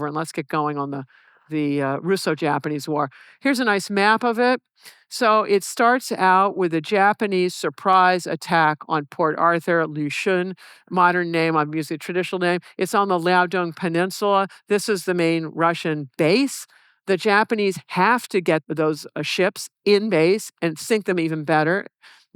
and let's get going on the Russo-Japanese War. Here's a nice map of it. So it starts out with a Japanese surprise attack on Port Arthur, Lushun, modern name, I'm using a traditional name. It's on the Liaodong Peninsula. This is the main Russian base. The Japanese have to get those ships in base and sink them even better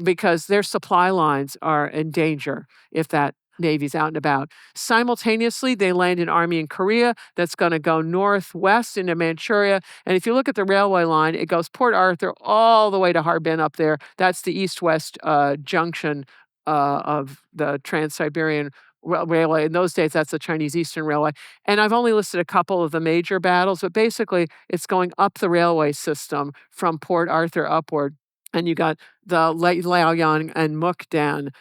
because their supply lines are in danger if that Navy's out and about. Simultaneously, they land an army in Korea that's going to go northwest into Manchuria. And if you look at the railway line, it goes Port Arthur all the way to Harbin up there. That's the east-west junction of the Trans-Siberian Railway. In those days, that's the Chinese Eastern Railway. And I've only listed a couple of the major battles, but basically, it's going up the railway system from Port Arthur upward. And you got the Liaoyang and Mukden.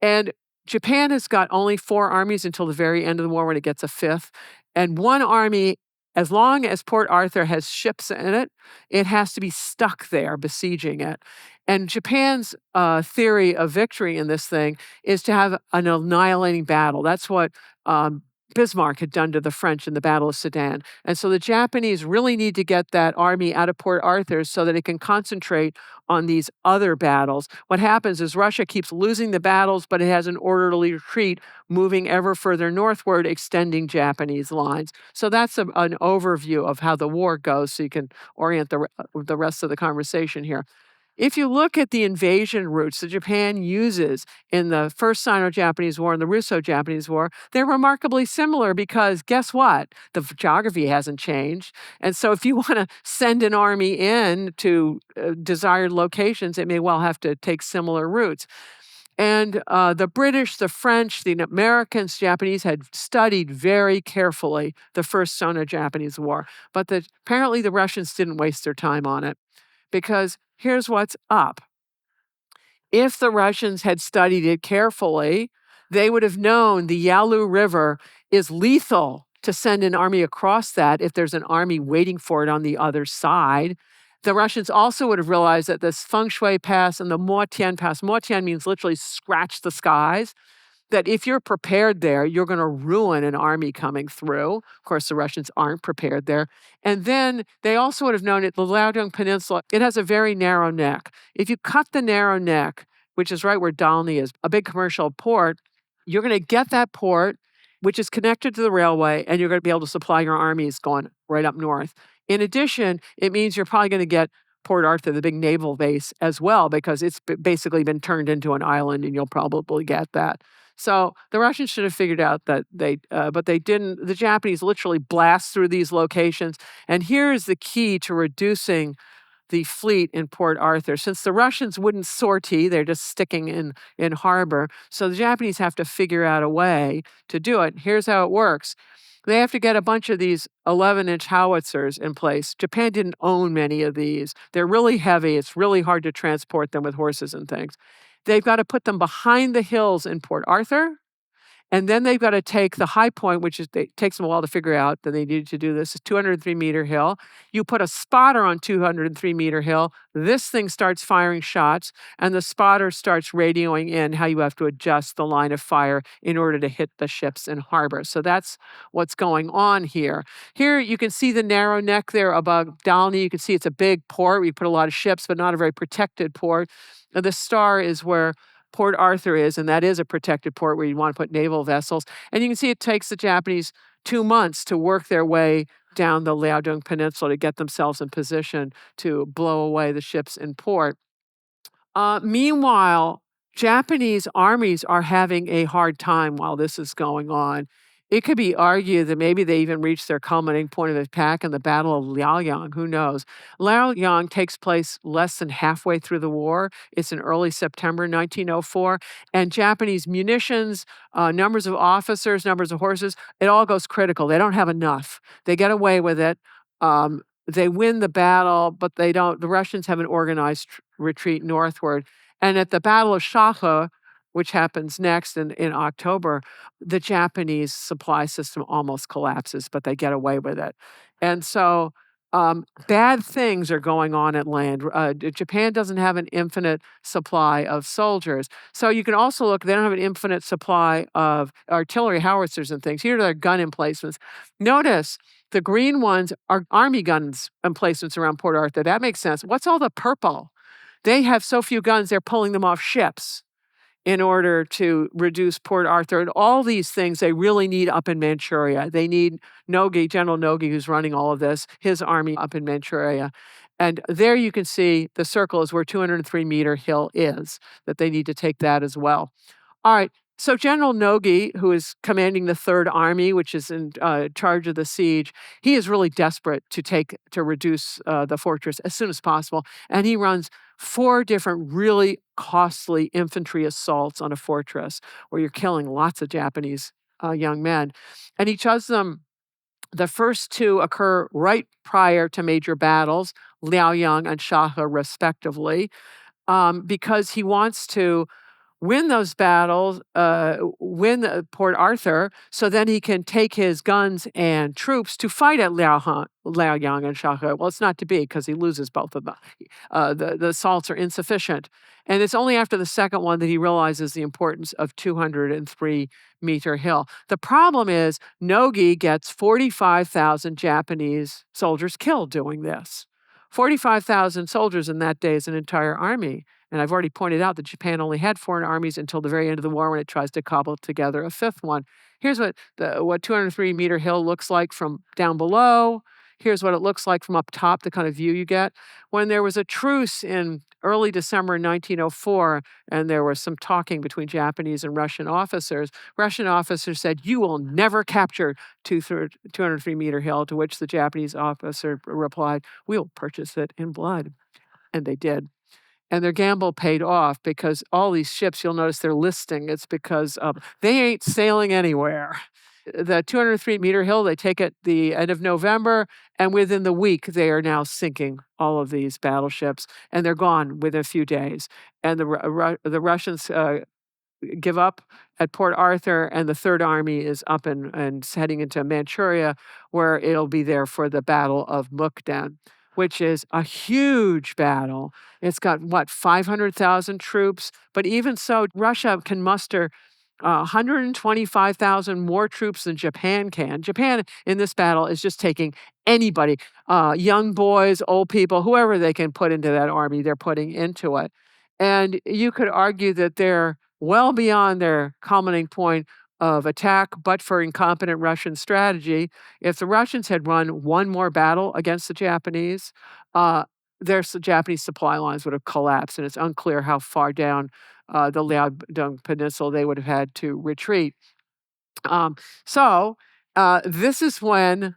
And Japan has got only 4 armies until the very end of the war when it gets a 5th. And one army, as long as Port Arthur has ships in it, it has to be stuck there besieging it. And Japan's theory of victory in this thing is to have an annihilating battle. That's what Bismarck had done to the French in the Battle of Sedan. And so the Japanese really need to get that army out of Port Arthur so that it can concentrate on these other battles. What happens is Russia keeps losing the battles, but it has an orderly retreat moving ever further northward, extending Japanese lines. So that's an overview of how the war goes so you can orient the rest of the conversation here. If you look at the invasion routes that Japan uses in the First Sino-Japanese War and the Russo-Japanese War, they're remarkably similar because guess what? The geography hasn't changed. And so if you want to send an army in to desired locations, it may well have to take similar routes. And the British, the French, the Americans, Japanese had studied very carefully the First Sino-Japanese War. But apparently the Russians didn't waste their time on it because here's what's up. If the Russians had studied it carefully, they would have known the Yalu River is lethal to send an army across that if there's an army waiting for it on the other side. The Russians also would have realized that this Feng Shui Pass and the Motian Pass, Motian means literally scratch the skies, that if you're prepared there, you're going to ruin an army coming through. Of course, the Russians aren't prepared there. And then they also would have known that the Liaodong Peninsula, it has a very narrow neck. If you cut the narrow neck, which is right where Dalny is, a big commercial port, you're going to get that port, which is connected to the railway, and you're going to be able to supply your armies going right up north. In addition, it means you're probably going to get Port Arthur, the big naval base, as well, because it's basically been turned into an island, and you'll probably get that. So the Russians should have figured out that but they didn't. The Japanese literally blast through these locations. And here is the key to reducing the fleet in Port Arthur. Since the Russians wouldn't sortie, they're just sticking in harbor. So the Japanese have to figure out a way to do it. Here's how it works. They have to get a bunch of these 11-inch howitzers in place. Japan didn't own many of these. They're really heavy. It's really hard to transport them with horses and things. They've got to put them behind the hills in Port Arthur, and then they've got to take the high point, which takes them a while to figure out that they needed to do this, is 203-meter hill. You put a spotter on 203-meter hill. This thing starts firing shots, and the spotter starts radioing in how you have to adjust the line of fire in order to hit the ships in harbor. So that's what's going on here. Here you can see the narrow neck there above Dalny. You can see it's a big port. We put a lot of ships, but not a very protected port. And the star is where Port Arthur is, and that is a protected port where you want to put naval vessels. And you can see it takes the Japanese 2 months to work their way down the Liaodong Peninsula to get themselves in position to blow away the ships in port. Meanwhile, Japanese armies are having a hard time while this is going on. It could be argued that maybe they even reached their culminating point of attack in the Battle of Liaoyang. Who knows? Liaoyang takes place less than halfway through the war. It's in early September 1904. And Japanese munitions, numbers of officers, numbers of horses, it all goes critical. They don't have enough. They get away with it. They win the battle, but they don't. The Russians have an organized retreat northward. And at the Battle of Shahe, which happens next in October, the Japanese supply system almost collapses, but they get away with it. And so bad things are going on at land. Japan doesn't have an infinite supply of soldiers. So you can also look, they don't have an infinite supply of artillery howitzers and things. Here are their gun emplacements. Notice The green ones are army guns emplacements around Port Arthur. That makes sense. What's all the purple? They have so few guns, they're pulling them off ships in order to reduce Port Arthur. And all these things they really need up in Manchuria. They need Nogi, General Nogi, who's running all of this, his army up in Manchuria. And there you can see the circle is where 203-meter hill is, that they need to take that as well. All right. So General Nogi, who is commanding the Third Army, which is in charge of the siege, he is really desperate to reduce the fortress as soon as possible, and he runs 4 different really costly infantry assaults on a fortress where you're killing lots of Japanese young men, and he does them. The first 2 occur right prior to major battles, Liaoyang and Shahe, respectively, because he wants to win those battles, win Port Arthur, so then he can take his guns and troops to fight at Liaoyang and Shahe. Well, it's not to be because he loses both of them. The assaults are insufficient. And it's only after the second one that he realizes the importance of 203-meter hill. The problem is Nogi gets 45,000 Japanese soldiers killed doing this. 45,000 soldiers in that day is an entire army. And I've already pointed out that Japan only had 4 armies until the very end of the war when it tries to cobble together a 5th one. Here's what 203-meter hill looks like from down below. Here's what it looks like from up top, the kind of view you get. When there was a truce in early December 1904, and there was some talking between Japanese and Russian officers said, "You will never capture 203-meter hill," to which the Japanese officer replied, "We will purchase it in blood." And they did. And their gamble paid off because all these ships, you'll notice they're listing. It's because they ain't sailing anywhere. The 203-meter hill, they take at the end of November, and within the week, they are now sinking all of these battleships, and they're gone within a few days. And the Russians give up at Port Arthur, and the Third Army is up and heading into Manchuria, where it'll be there for the Battle of Mukden, which is a huge battle. It's got, 500,000 troops? But even so, Russia can muster 125,000 more troops than Japan can. Japan in this battle is just taking anybody, young boys, old people, whoever they can put into that army, they're putting into it. And you could argue that they're well beyond their culminating point of attack, but for incompetent Russian strategy. If the Russians had run one more battle against the Japanese, their Japanese supply lines would have collapsed, and it's unclear how far down the Liaodong Peninsula they would have had to retreat. So this is when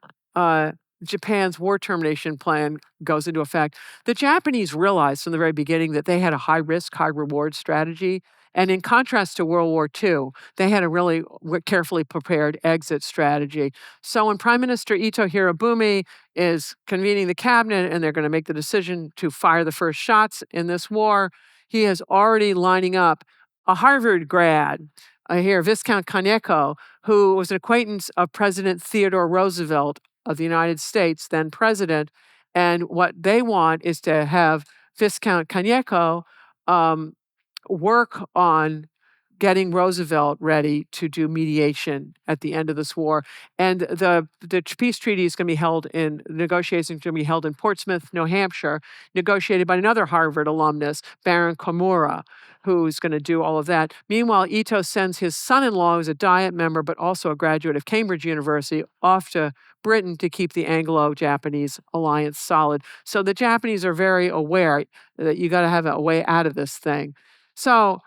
Japan's war termination plan goes into effect. The Japanese realized from the very beginning that they had a high-risk, high-reward strategy. And in contrast to World War II, they had a really carefully prepared exit strategy. So when Prime Minister Ito Hirobumi is convening the cabinet and they're going to make the decision to fire the first shots in this war, he is already lining up a Harvard grad, here, Viscount Kaneko, who was an acquaintance of President Theodore Roosevelt of the United States, then president. And what they want is to have Viscount Kaneko work on getting Roosevelt ready to do mediation at the end of this war. And the peace treaty is going to be held in, negotiations are going to be held in Portsmouth, New Hampshire, negotiated by another Harvard alumnus, Baron Komura, who's going to do all of that. Meanwhile, Ito sends his son-in-law, who's a Diet member, but also a graduate of Cambridge University, off to Britain to keep the Anglo-Japanese alliance solid. So the Japanese are very aware that you got to have a way out of this thing. So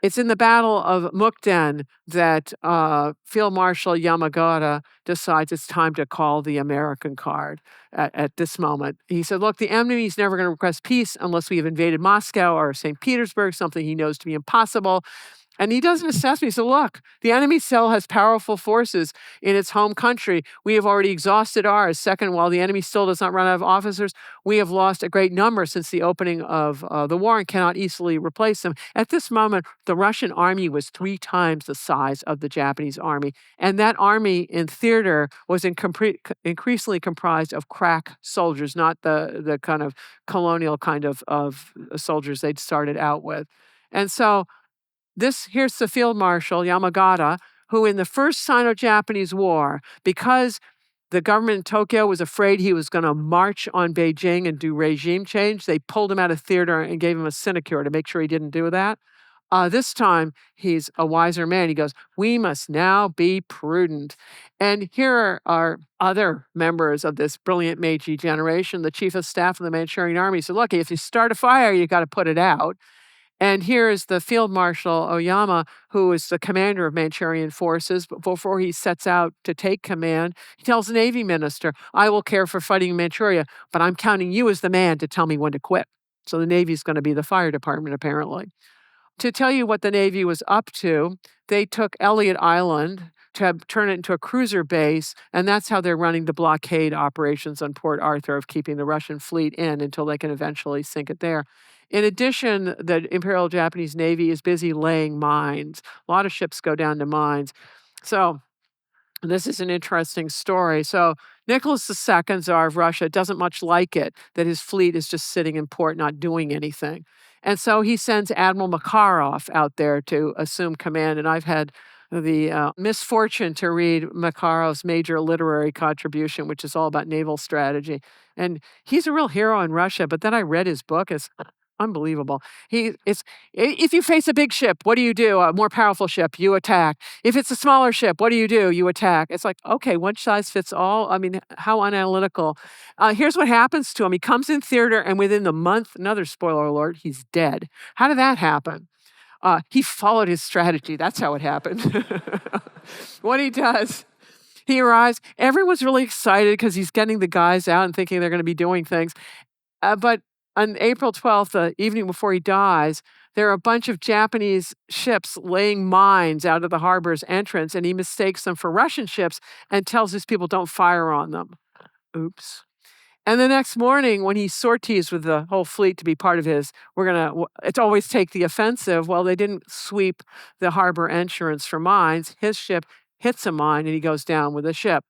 it's in the Battle of Mukden that Field Marshal Yamagata decides it's time to call the American card at this moment. He said, look, the enemy's never going to request peace unless we have invaded Moscow or St. Petersburg, something he knows to be impossible. And he does an assessment. He said, look, the enemy still has powerful forces in its home country. We have already exhausted ours. Second, while the enemy still does not run out of officers, we have lost a great number since the opening of the war and cannot easily replace them. At this moment, the Russian army was 3 times the size of the Japanese army. And that army in theater was increasingly comprised of crack soldiers, not the kind of colonial kind of soldiers they'd started out with. And so here's the Field Marshal Yamagata, who in the first Sino-Japanese War, because The government in Tokyo was afraid he was going to march on Beijing and do regime change. They pulled him out of theater and gave him a sinecure to make sure he didn't do that. This time, he's a wiser man. He goes, "We must now be prudent." And here are other members of this brilliant Meiji generation. The chief of staff of the Manchurian army said, "Look, if you start a fire, you got to put it out." And here is the Field Marshal Oyama, who is the commander of Manchurian forces. But before he sets out to take command, he tells the Navy minister, "I will care for fighting in Manchuria, but I'm counting you as the man to tell me when to quit." So the Navy's going to be the fire department, apparently. To tell you what the Navy was up to, they took Elliott Island to turn it into a cruiser base, and that's how they're running the blockade operations on Port Arthur of keeping the Russian fleet in until they can eventually sink it there. In addition, the Imperial Japanese Navy is busy laying mines. A lot of ships go down to mines. So this is an interesting story. So Nicholas II, Tsar of Russia, doesn't much like it that his fleet is just sitting in port not doing anything. And so he sends Admiral Makarov out there to assume command. And I've had the misfortune to read Makarov's major literary contribution, which is all about naval strategy. And he's a real hero in Russia. But then I read his book. It's unbelievable. If you face a big ship, what do? A more powerful ship, you attack. If it's a smaller ship, what do? You attack. It's like, okay, one size fits all. I mean, how unanalytical. Here's what happens to him. He comes in theater, and within the month, another spoiler alert, he's dead. How did that happen? He followed his strategy. That's how it happened. What he does, he arrives. Everyone's really excited because he's getting the guys out and thinking they're going to be doing things. But on April 12th, the evening before he dies, there are a bunch of Japanese ships laying mines out of the harbor's entrance, and he mistakes them for Russian ships and tells his people, "Don't fire on them." Oops. And the next morning, when he sorties with the whole fleet to be part of his, it's always take the offensive. Well, they didn't sweep the harbor entrance for mines. His ship hits a mine, and he goes down with the ship.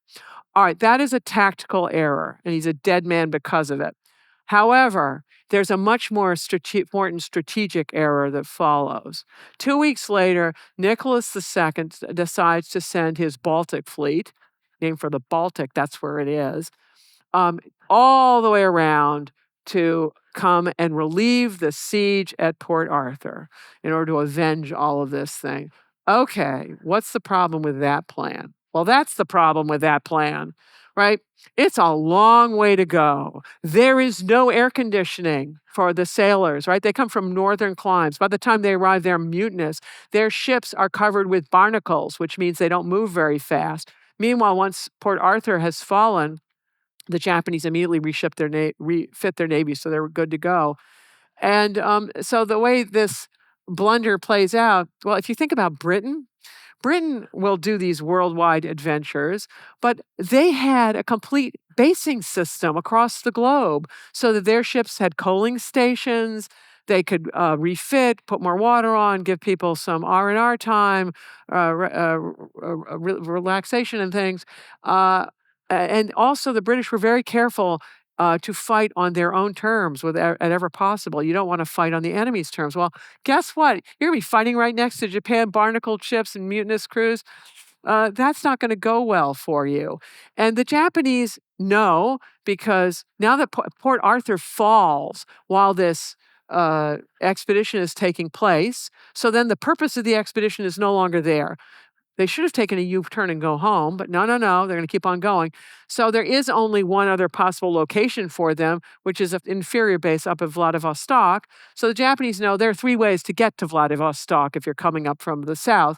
All right, that is a tactical error, and he's a dead man because of it. However, there's a much more important strategic error that follows. 2 weeks later, Nicholas II decides to send his Baltic fleet, named for the Baltic, that's where it is, all the way around to come and relieve the siege at Port Arthur in order to avenge all of this thing. Okay, what's the problem with that plan? Well, that's the problem with that plan, right? It's a long way to go. There is no air conditioning for the sailors, right? They come from northern climes. By the time they arrive, they're mutinous. Their ships are covered with barnacles, which means they don't move very fast. Meanwhile, once Port Arthur has fallen, the Japanese immediately refit their navy, so they're good to go. And so the way this blunder plays out, well, if you think about Britain will do these worldwide adventures, but they had a complete basing system across the globe so that their ships had coaling stations. They could refit, put more water on, give people some R&R time, relaxation and things. And also the British were very careful to fight on their own terms whenever possible. You don't want to fight on the enemy's terms. Well, guess what? You're going to be fighting right next to Japan barnacled ships and mutinous crews. That's not going to go well for you. And the Japanese know, because now that Port Arthur falls while this expedition is taking place, so then the purpose of the expedition is no longer there. They should have taken a U-turn and go home, but no, they're going to keep on going. So there is only one other possible location for them, which is an inferior base up at Vladivostok. So the Japanese know there are 3 ways to get to Vladivostok if you're coming up from the south.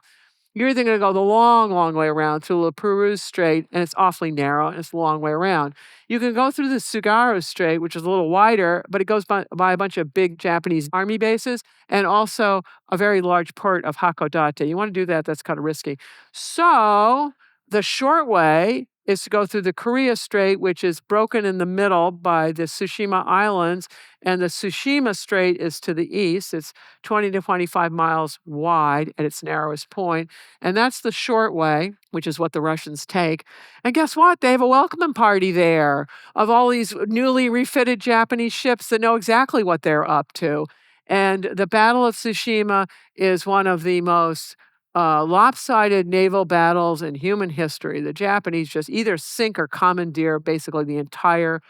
You're either going to go the long, long way around through the Peru Strait, and it's awfully narrow, and it's a long way around. You can go through the Tsugaru Strait, which is a little wider, but it goes by a bunch of big Japanese army bases, and also a very large port of Hakodate. You want to do that, that's kind of risky. So the short way is to go through the Korea Strait, which is broken in the middle by the Tsushima Islands, and the Tsushima Strait is to the east. It's 20 to 25 miles wide at its narrowest point, and that's the short way, which is what the Russians take. And guess what? They have a welcoming party there of all these newly refitted Japanese ships that know exactly what they're up to. And the Battle of Tsushima is one of the most lopsided naval battles in human history. The Japanese just either sink or commandeer basically the entire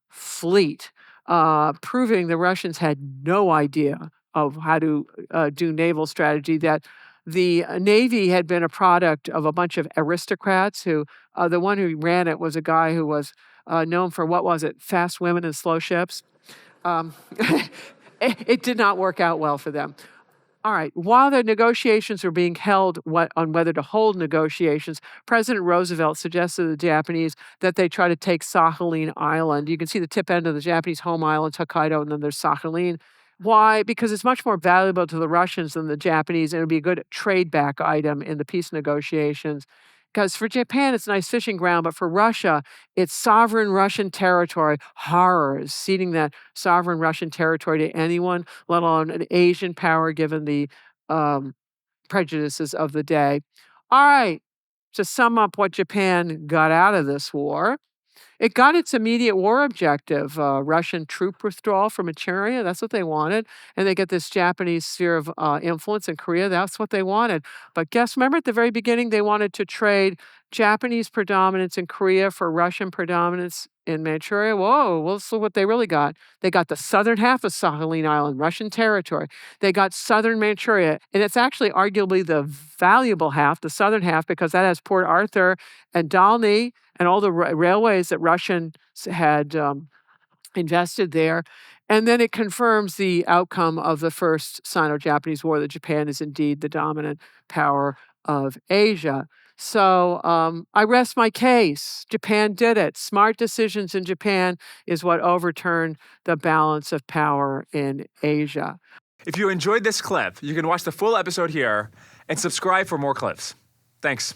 fleet, proving the Russians had no idea of how to do naval strategy, that the Navy had been a product of a bunch of aristocrats who, the one who ran it was a guy who was known for, what was it, fast women and slow ships. Um, it did not work out well for them. All right. While the negotiations were being held on whether to hold negotiations, President Roosevelt suggested to the Japanese that they try to take Sakhalin Island. You can see the tip end of the Japanese home island, Hokkaido, and then there's Sakhalin. Why? Because it's much more valuable to the Russians than the Japanese, and it would be a good trade back item in the peace negotiations. Because for Japan, it's a nice fishing ground, but for Russia, it's sovereign Russian territory. Horrors, ceding that sovereign Russian territory to anyone, let alone an Asian power, given the prejudices of the day. All right, to sum up what Japan got out of this war, it got its immediate war objective, Russian troop withdrawal from Manchuria. That's what they wanted. And they get this Japanese sphere of influence in Korea. That's what they wanted. But remember at the very beginning, they wanted to trade Japanese predominance in Korea for Russian predominance in Manchuria. Whoa, well, so what they really got. They got the southern half of Sakhalin Island, Russian territory. They got southern Manchuria. And it's actually arguably the valuable half, the southern half, because that has Port Arthur and Dalny and all the railways that Russians had invested there. And then it confirms the outcome of the first Sino-Japanese War, that Japan is indeed the dominant power of Asia. So I rest my case. Japan did it. Smart decisions in Japan is what overturned the balance of power in Asia. If you enjoyed this clip, you can watch the full episode here and subscribe for more clips. Thanks.